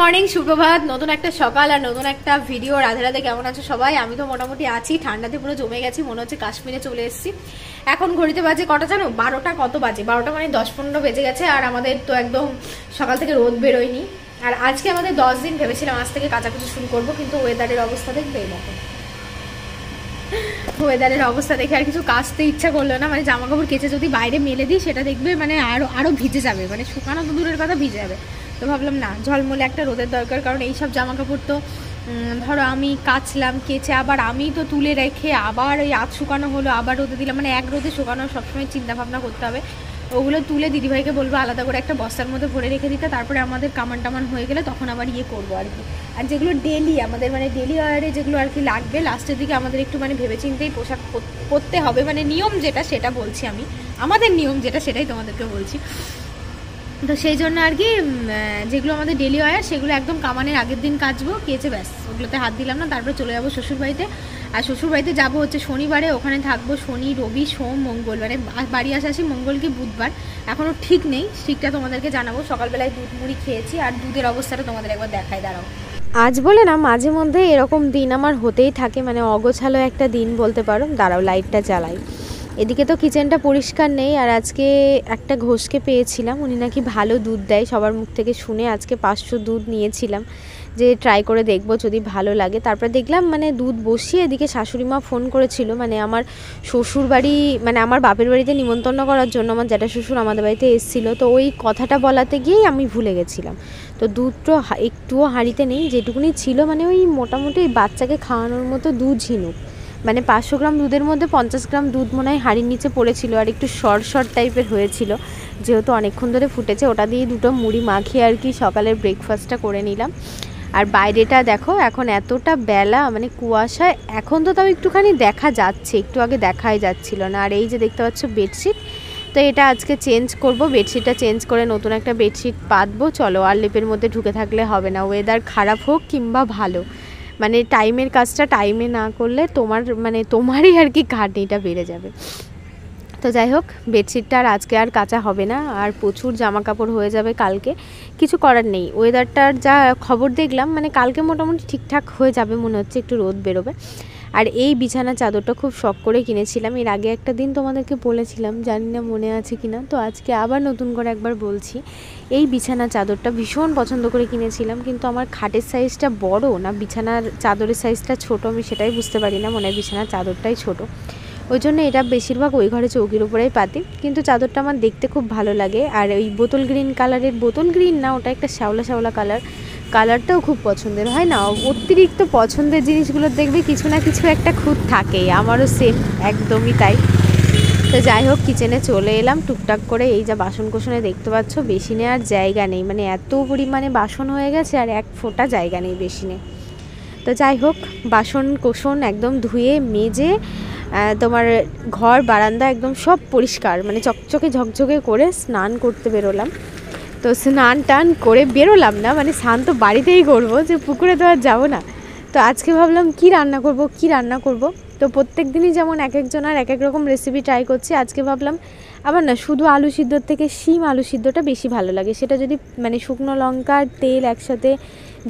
Morning, সুপ্রভাত, নতুন একটা সকাল আর নতুন একটা ভিডিও। রাধে রাধে, কেমন আছো সবাই? আমি তো মোটামুটি আছি, ঠান্ডাতে পুরো জমে গেছি, মনে হচ্ছে কাশ্মীরে চলে এসেছি। এখন ঘড়িতে বাজে কটা জানো? 12টা। কত বাজে? 12টা মানে 10-15 বেজে গেছে। আর আমাদের তো একদম সকাল থেকে রোদ বেরোয়নি। আর আজকে আমাদের 10 দিন ভেবেছিলাম আজ থেকে কাচাকুচি শুরু করবো, কিন্তু ওয়েদারের অবস্থা দেখবে দেখো, ওয়েদারের অবস্থা দেখে আর কিছু কাচতে ইচ্ছা করলো না। মানে জামা কাপড় কেচে যদি বাইরে মেলে দিই সেটা দেখবে মানে আরো ভিজে যাবে, মানে শুকানো তো দূরের কথা, ভিজে যাবে। তো ভাবলাম না, ঝলমলে একটা রোদের দরকার। কারণ এইসব জামা কাপড় তো ধরো আমি কাচলাম, কেচে আবার আমি তো তুলে রেখে আবার ওই আধ শুকানো হলো, আবার রোদে দিলাম, মানে এক রোদে শুকানো সবসময় চিন্তা ভাবনা করতে হবে। ওগুলো তুলে দিদিভাইকে বলবো আলাদা করে একটা বস্তার মধ্যে ভরে রেখে দিতে, তারপরে আমাদের কামান টামান হয়ে গেলে তখন আবার ইয়ে করবো আর কি। আর যেগুলো ডেলি আমাদের মানে ডেলি ওয়ারে যেগুলো আর কি লাগবে, লাস্টের দিকে আমাদের একটু মানে ভেবেচিন্তেই পোশাক পরতে হবে, মানে নিয়ম যেটা সেটা বলছি আমি, আমাদের নিয়ম যেটা সেটাই তোমাদেরকে বলছি। তো সেই জন্য আর কি যেগুলো আমাদের ডেলি ওয়ার সেগুলো একদম কামানের আগের দিন কাচবো, কেচে ব্যাস ওগুলোতে হাত দিলাম না। তারপরে চলে যাবো শ্বশুরবাড়িতে। আর শ্বশুরবাড়িতে যাবো হচ্ছে শনিবারে, ওখানে থাকবো শনি, রবি, সোম, মঙ্গল, মানে বাড়ি আসি মঙ্গল কি বুধবার, এখনও ঠিক নেই, ঠিকটা তোমাদেরকে জানাবো। সকালবেলায় দুধ মুড়ি খেয়েছি, আর দুধের অবস্থাটা তোমাদের একবার দেখায়, দাঁড়াও। আজ বলে না, মাঝে মধ্যে এরকম দিন আমার হতেই থাকে, মানে অগোছালো একটা দিন বলতে পারো। দাঁড়াও লাইটটা জ্বালাই। এদিকে তো কিচেনটা পরিষ্কার নেই। আর আজকে একটা ঘোষকে পেয়েছিলাম, উনি নাকি ভালো দুধ দেয়, সবার মুখ থেকে শুনে আজকে 500 দুধ নিয়েছিলাম যে ট্রাই করে দেখবো যদি ভালো লাগে। তারপরে দেখলাম মানে দুধ বসিয়ে এদিকে শাশুড়ি মা ফোন করেছিল, মানে আমার শ্বশুর বাড়ি মানে আমার বাপের বাড়িতে নিমন্ত্রণ করার জন্য আমার জ্যাঠা শ্বশুর আমাদের বাড়িতে এসেছিলো। তো ওই কথাটা বলাতে গিয়েই আমি ভুলে গেছিলাম। তো দুধটা একটুও হাঁড়িতে নেই, যেটুকুনি ছিল মানে ওই মোটামুটি বাচ্চাকে খাওয়ানোর মতো দুধ ঝিনুক, মানে 500 গ্রাম দুধের মধ্যে 50 গ্রাম দুধ মনে হয় হাঁড়ির নিচে পড়েছিল। আর একটু শর্ট টাইপের হয়েছিল, যেহেতু অনেকক্ষণ ধরে ফুটেছে, ওটা দিয়ে দুটো মুড়ি মাখিয়ে আর কি সকালের ব্রেকফাস্টটা করে নিলাম। আর বাইরেটা দেখো, এখন এতটা বেলা, মানে কুয়াশায় এখন তো তাও একটুখানি দেখা যাচ্ছে, একটু আগে দেখাই যাচ্ছিল না। আর এই যে দেখতে পাচ্ছ বেডশিট, তো এটা আজকে চেঞ্জ করব, বেডশিটটা চেঞ্জ করে নতুন একটা বেডশিট পাতবো। চলো, আর লেপের মধ্যে ঢুকে থাকলে হবে না, ওয়েদার খারাপ হোক কিংবা ভালো, মানে টাইমের কাজটা টাইমে না করলে তোমারই আর কি খাটনিটা বেড়ে যাবে। তো যাই হোক, বেডশিটটা আর আজকে আর কাচা হবে না, আর প্রচুর জামা কাপড় হয়ে যাবে কালকে, কিছু করার নেই। ওয়েদারটার যা খবর দেখলাম, মানে কালকে মোটামুটি ঠিকঠাক হয়ে যাবে মনে হচ্ছে, একটু রোদ বেরোবে। আর এই বিছানা চাদরটা খুব শখ করে কিনেছিলাম, এর আগে একটা দিন তোমাদেরকে বলেছিলাম, জানি না মনে আছে কিনা, তো আজকে আবার নতুন করে একবার বলছি। এই বিছানা চাদরটা ভীষণ পছন্দ করে কিনেছিলাম, কিন্তু আমার খাটের সাইজটা বড় না বিছানার চাদরের সাইজটা ছোট, আমি সেটাই বুঝতে পারি না, মনে হয় বিছানার চাদরটাই ছোট, ওই জন্য এটা বেশিরভাগ ওই ঘরে চৌকির উপরেই পাতি। কিন্তু চাদরটা আমার দেখতে খুব ভালো লাগে। আর ওই বোতল গ্রিন কালারের, বোতল গ্রিন না, ওটা একটা শ্যাওলা কালারটাও খুব পছন্দের হয় না। অতিরিক্ত পছন্দের জিনিসগুলো দেখবে কিছু না কিছু একটা খুঁত থাকেই, আমারও সেম, একদমই তাই। তো যাই হোক, কিচেনে চলে এলাম টুকটাক করে। এই যা বাসন কোসনে দেখতে পাচ্ছ, বেসিনে আর জায়গা নেই, মানে এত পরিমাণে বাসন হয়ে গেছে আর এক ফোঁটা জায়গা নেই বেসিনে। তো যাই হোক, বাসন কোসন একদম ধুয়ে মেজে তোমার ঘর বারান্দা একদম সব পরিষ্কার, মানে চকচকে ঝকঝকে করে স্নান করতে বেরোলাম। তো স্নান টান করে বেরোলাম না, মানে স্নান তো বাড়িতেই করবো, যে পুকুরে তো আর যাবো না। তো আজকে ভাবলাম কি রান্না করব। তো প্রত্যেক দিনই যেমন এক একজনের এক এক রকম রেসিপি ট্রাই করছি, আজকে ভাবলাম আবার না, শুধু আলু সিদ্ধর থেকে শিম আলু সিদ্ধটা বেশি ভালো লাগে। সেটা যদি মানে শুকনো লঙ্কা আর তেল একসাথে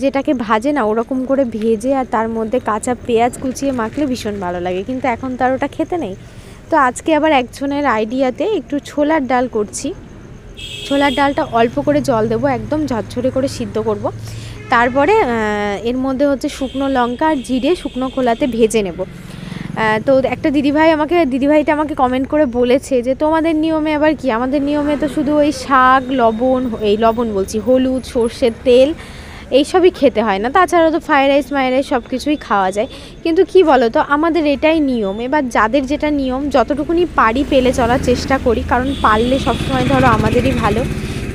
যেটাকে ভাজে না, ওরকম করে ভেজে আর তার মধ্যে কাঁচা পেঁয়াজ কুচিয়ে মাখলে ভীষণ ভালো লাগে, কিন্তু এখন তার ওটা খেতে নেই। তো আজকে আবার একজনের আইডিয়াতে একটু ছোলার ডাল করছি। ছোলার ডালটা অল্প করে জল দেবো, একদম ঝরঝরে করে সিদ্ধ করব। তারপরে এর মধ্যে হচ্ছে শুকনো লঙ্কা আর জিরে শুকনো খোলাতে ভেজে নেব। তো একটা দিদিভাইটা আমাকে কমেন্ট করে বলেছে যে তোমাদের নিয়মে আবার কি, আমাদের নিয়মে তো শুধু ওই শাক, লবণ বলছি, হলুদ, সর্ষের তেল এইসবই খেতে হয় না, তাছাড়া তো ফ্রাইড রাইস সব কিছুই খাওয়া যায়। কিন্তু কি বলো তো, আমাদের এটাই নিয়ম। এবার যাদের যেটা নিয়ম, যতটুকুনি পারি পেলে চলার চেষ্টা করি, কারণ পারলে সবসময় ধরো আমাদেরই ভালো।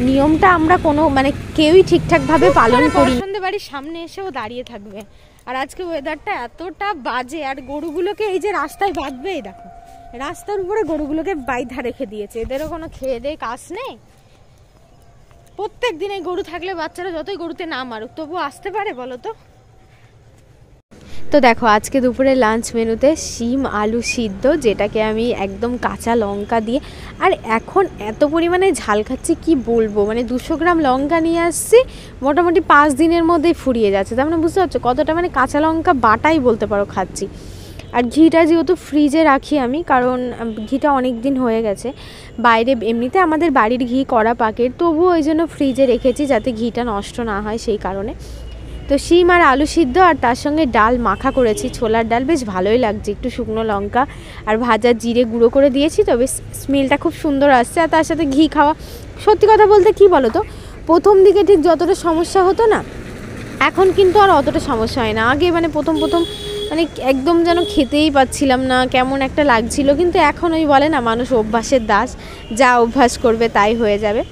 নিয়মটা আমরা কোনো মানে কেউই ঠিকঠাকভাবে পালন করি। বাড়ির সামনে এসেও দাঁড়িয়ে থাকবে। আর আজকে ওয়েদারটা এতটা বাজে, আর গরুগুলোকে এই যে রাস্তায় বাঁধবে, এই দেখো রাস্তার উপরে গরুগুলোকে বাইধা রেখে দিয়েছে, এদেরও কোনো খেয়ে দেয়ে কাজ নেই। প্রত্যেক দিন এই গরু থাকলে বাচ্চারা যতই গরুতে না মারুক তবু আসতে পারে বলো তো। তো দেখো আজকে দুপুরে লাঞ্চ মেনুতে শিম আলু সিদ্ধ, যেটাকে আমি একদম কাঁচা লঙ্কা দিয়ে, আর এখন এত পরিমাণে ঝাল খাচ্ছি কি বলবো, মানে 200 গ্রাম লঙ্কা নিয়ে আসছি, মোটামুটি 5 দিনের মধ্যেই ফুরিয়ে যাচ্ছে। তার মানে বুঝতে পারছো কতটা মানে কাঁচা লঙ্কা বাটাই বলতে পারো খাচ্ছি। আর ঘিটা যেহেতু ফ্রিজে রাখি আমি, কারণ ঘিটা অনেক দিন হয়ে গেছে, বাইরে এমনিতে আমাদের বাড়ির ঘি কড়া পাকের, তবুও ওই জন্য ফ্রিজে রেখেছি যাতে ঘিটা নষ্ট না হয় সেই কারণে। তো শিম আর আলু সিদ্ধ আর তার সঙ্গে ডাল মাখা করেছি, ছোলার ডাল, বেশ ভালোই লাগছে। একটু শুকনো লঙ্কা আর ভাজা জিরে গুঁড়ো করে দিয়েছি, তো বেশ স্মেলটা খুব সুন্দর আসছে। আর তার সাথে ঘি খাওয়া, সত্যি কথা বলতে কি বলো তো, প্রথম দিকে ঠিক যতটা সমস্যা হতো না, এখন কিন্তু আর অতটা সমস্যা হয় না। আগে মানে প্রথম মানে একদম যেন খেতেই পাচ্ছিলাম না, কেমন একটা লাগছিল। কিন্তু এখন ওই বলে না, মানুষ অভ্যাসের দাস, যা অভ্যাস করবে তাই হয়ে যাবে।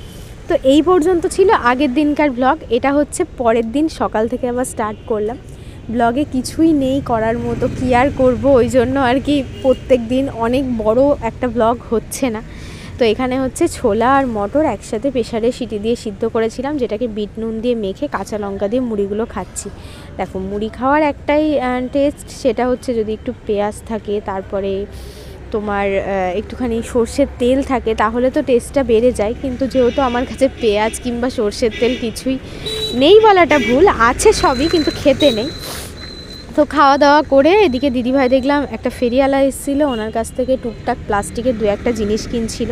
তো এই পর্যন্ত ছিল আগের দিনকার ব্লগ। এটা হচ্ছে পরের দিন সকাল থেকে আবার স্টার্ট করলাম। ব্লগে কিছুই নেই করার মতো, কি আর করবো, ওই জন্য আর কি প্রত্যেক দিন অনেক বড় একটা ব্লগ হচ্ছে না। তো এখানে হচ্ছে ছোলা আর মটর একসাথে প্রেসারে সিটি দিয়ে সিদ্ধ করেছিলাম, যেটাকে বিট নুন দিয়ে মেখে কাঁচা লঙ্কা দিয়ে মুড়িগুলো খাচ্ছি। দেখো মুড়ি খাওয়ার একটাই টেস্ট, সেটা হচ্ছে যদি একটু পেঁয়াজ থাকে, তারপরে তোমার একটুখানি সর্ষের তেল থাকে, তাহলে তো টেস্টটা বেড়ে যায়। কিন্তু যেহেতু আমার কাছে পেঁয়াজ কিংবা সর্ষের তেল কিছুই নেই বলাটা ভুল, আছে সবই, কিন্তু খেতে নেই। তো খাওয়া দাওয়া করে এদিকে দিদিভাই দেখলাম একটা ফেরিওয়ালা এসেছিলো, ওনার কাছ থেকে টুকটাক প্লাস্টিকের 2-1টা জিনিস কিনছিল।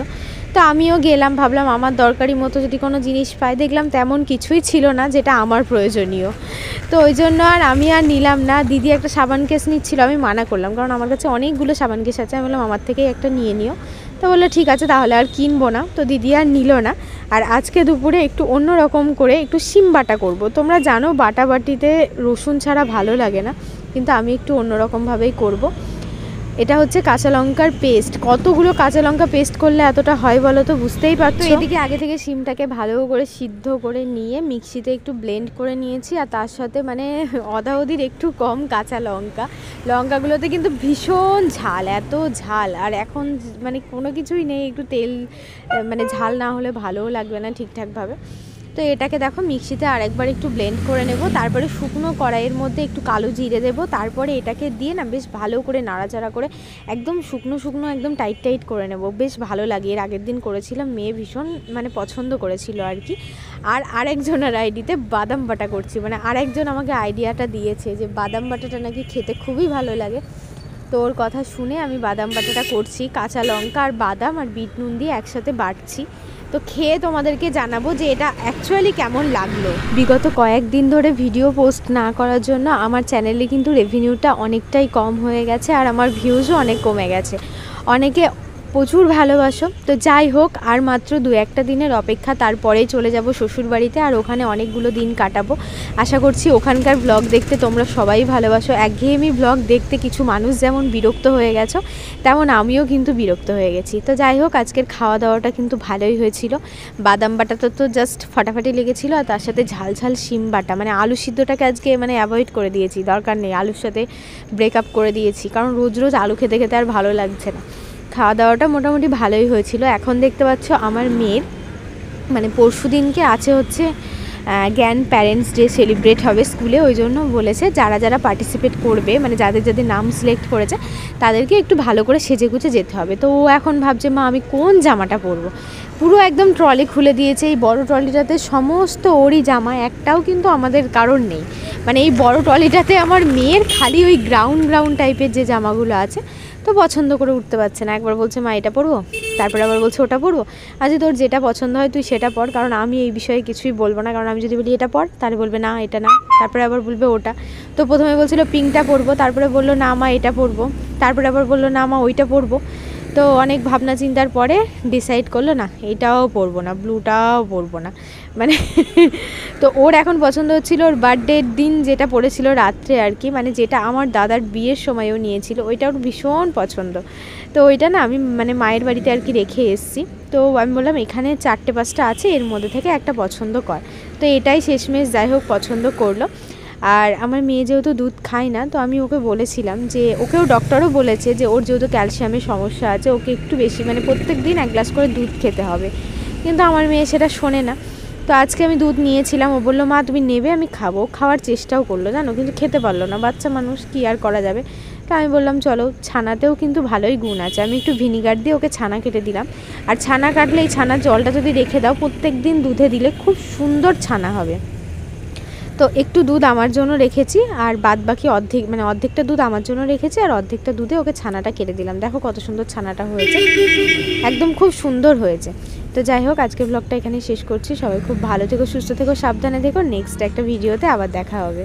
তো আমিও গেলাম, ভাবলাম আমার দরকারি মতো যদি কোনো জিনিস পাই। দেখলাম তেমন কিছুই ছিল না যেটা আমার প্রয়োজনীয়, তো ওই জন্য আর আমি আর নিলাম না। দিদি একটা সাবান কেস নিচ্ছিল, আমি মানা করলাম, কারণ আমার কাছে অনেকগুলো সাবান কেস আছে। আমি বললাম আমার থেকেই একটা নিয়ে নিও। তো বললো ঠিক আছে তাহলে আর কিনবো না। তো দিদি আর নিল না। আর আজকে দুপুরে একটু অন্য রকম করে একটু শিম বাটা করব। তোমরা জানো বাটাবাটিতে রসুন ছাড়া ভালো লাগে না, কিন্তু আমি একটু অন্যরকমভাবেই করব। এটা হচ্ছে কাঁচা লঙ্কার পেস্ট। কতগুলো কাঁচা লঙ্কা পেস্ট করলে এতটা হয় বলো তো, বুঝতেই পারছো। এদিকে আগে থেকে শিমটাকে ভালো করে সিদ্ধ করে নিয়ে মিক্সিতে একটু ব্লেন্ড করে নিয়েছি, আর তার সাথে মানে অধাঅধির একটু কম কাঁচা লঙ্কাগুলোতে কিন্তু ভীষণ ঝাল, এত ঝাল। আর এখন মানে কোনো কিছুই নেই, একটু তেল মানে ঝাল না হলে ভালোও লাগবে না ঠিকঠাকভাবে। তো এটাকে দেখো মিক্সিতে আরেকবার একটু ব্লেন্ড করে নেব, তারপরে শুকনো কড়াইয়ের মধ্যে একটু কালো জিরে দেবো, তারপরে এটাকে দিয়ে না বেশ ভালো করে নাড়াচাড়া করে একদম শুকনো একদম টাইট করে নেব। বেশ ভালো লাগে, এর আগের দিন করেছিলাম, মেয়ে ভীষণ মানে পছন্দ করেছিল আর কি। আর আরেকজনের আইডিতে বাদাম বাটা করছি, মানে আরেকজন আমাকে আইডিয়াটা দিয়েছে যে বাদাম বাটাটা নাকি খেতে খুবই ভালো লাগে। তো ওর কথা শুনে আমি বাদাম বাটাটা করছি, কাঁচা লঙ্কা আর বাদাম আর বিট নুন দিয়ে একসাথে বাটছি। তো খেয়ে তোমাদেরকে জানাবো যে এটা অ্যাকচুয়ালি কেমন লাগলো। বিগত কয়েকদিন ধরে ভিডিও পোস্ট না করার জন্য আমার চ্যানেলে কিন্তু রেভিনিউটা অনেকটাই কম হয়ে গেছে, আর আমার ভিউজও অনেক কমে গেছে। অনেকে প্রচুর ভালোবাসো। তো যাই হোক, আর মাত্র 2-1টা দিনের অপেক্ষা, তারপরেই চলে যাব শ্বশুরবাড়িতে, আর ওখানে অনেকগুলো দিন কাটাবো। আশা করছি ওখানকার ব্লগ দেখতে তোমরা সবাই ভালোবাসো। একঘেয়েমি ব্লগ দেখতে কিছু মানুষ যেমন বিরক্ত হয়ে গেছো, তেমন আমিও কিন্তু বিরক্ত হয়ে গেছি। তো যাই হোক, আজকের খাওয়া দাওয়াটা কিন্তু ভালোই হয়েছিল। বাদাম বাটাটা তো জাস্ট ফাটাফাটি লেগেছিলো, আর তার সাথে ঝাল শিম বাটা, মানে আলু সিদ্ধটাকে আজকে মানে অ্যাভয়েড করে দিয়েছি, দরকার নেই, আলুর সাথে ব্রেকআপ করে দিয়েছি, কারণ রোজ রোজ আলু খেতে খেতে আর ভালো লাগছে না। খাওয়া দাওয়াটা মোটামুটি ভালোই হয়েছিল। এখন দেখতে পাচ্ছ আমার মেয়ের মানে পরশু দিনকে আছে হচ্ছে জ্ঞান প্যারেন্টস ডে সেলিব্রেট হবে স্কুলে, ওই জন্য বলেছে যারা যারা পার্টিসিপেট করবে, মানে যাদের যাদের নাম সিলেক্ট করেছে তাদেরকে একটু ভালো করে সেজেগুজে যেতে হবে। তো ও এখন ভাবছে মা আমি কোন জামাটা পরবো। পুরো একদম ট্রলি খুলে দিয়েছে, এই বড় ট্রলিটাতে সমস্ত ওরই জামা, একটাও কিন্তু আমাদের কারণ নেই। মানে এই বড় ট্রলিটাতে আমার মেয়ের খালি ওই গ্রাউন্ড টাইপের যে জামাগুলো আছে, তো পছন্দ করে উঠতে পারছে না। একবার বলছে মা এটা পরবো, তারপরে আবার বলছে ওটা পরবো। আচ্ছা তোর যেটা পছন্দ হয় তুই সেটা পর, কারণ আমি এই বিষয়ে কিছুই বলবো না, কারণ আমি যদি বলি এটা পর তাহলে বলবে না এটা না, তারপরে আবার বলবে ওটা। তো প্রথমে বলছিল পিঙ্কটা পরবো, তারপরে বললো না মা এটা পরবো, তারপরে আবার বললো না মা ওইটা পরবো। তো অনেক ভাবনা চিন্তার পরে ডিসাইড করলো না এটাও পরবো না, ব্লুটাও পরবো না, মানে তো ওর এখন পছন্দ হচ্ছিল ওর বার্থডের দিন যেটা পড়েছিল রাত্রে আর কি, মানে যেটা আমার দাদার বিয়ের সময়ও নিয়েছিল, ওইটা ওর ভীষণ পছন্দ। তো ওইটা না আমি মানে মায়ের বাড়িতে আর কি রেখে এসেছি। তো আমি বললাম এখানে 4-5টা আছে, এর মধ্যে থেকে একটা পছন্দ কর। তো এটাই শেষমেশ যাই হোক পছন্দ করলো। আর আমার মেয়ে যেহেতু দুধ খায় না, তো আমি ওকে বলেছিলাম যে ওকেও ডক্টরও বলেছে যে ওর যেহেতু ক্যালসিয়ামের সমস্যা আছে, ওকে একটু বেশি মানে প্রত্যেক দিন 1 গ্লাস করে দুধ খেতে হবে, কিন্তু আমার মেয়ে সেটা শোনে না। তো আজকে আমি দুধ নিয়েছিলাম, ও বললো মা তুমি নেবে, আমি খাবো। খাওয়ার চেষ্টাও করলো জানো, কিন্তু খেতে পারলো না, বাচ্চা মানুষ কি আর করা যাবে। তো আমি বললাম চলো, ছানাতেও কিন্তু ভালোই গুণ আছে। আমি একটু ভিনিগার দিয়ে ওকে ছানা কেটে দিলাম। আর ছানা কাটলে এই ছানার জলটা যদি রেখে দাও, প্রত্যেক দিন দুধে দিলে খুব সুন্দর ছানা হবে। তো একটু দুধ আমার জন্য রেখেছি, আর বাদ বাকি অর্ধেকটা দুধ আমার জন্য রেখেছি, আর অর্ধেকটা দুধে ওকে ছানাটা কেটে দিলাম। দেখো কত সুন্দর ছানাটা হয়েছে, একদম খুব সুন্দর হয়েছে। তো যাই হোক, আজকের ব্লগটা এখানেই শেষ করছি। সবাই খুব ভালো থেকো, সুস্থ থেকো, সাবধানে থেকো। নেক্সট একটা ভিডিওতে আবার দেখা হবে।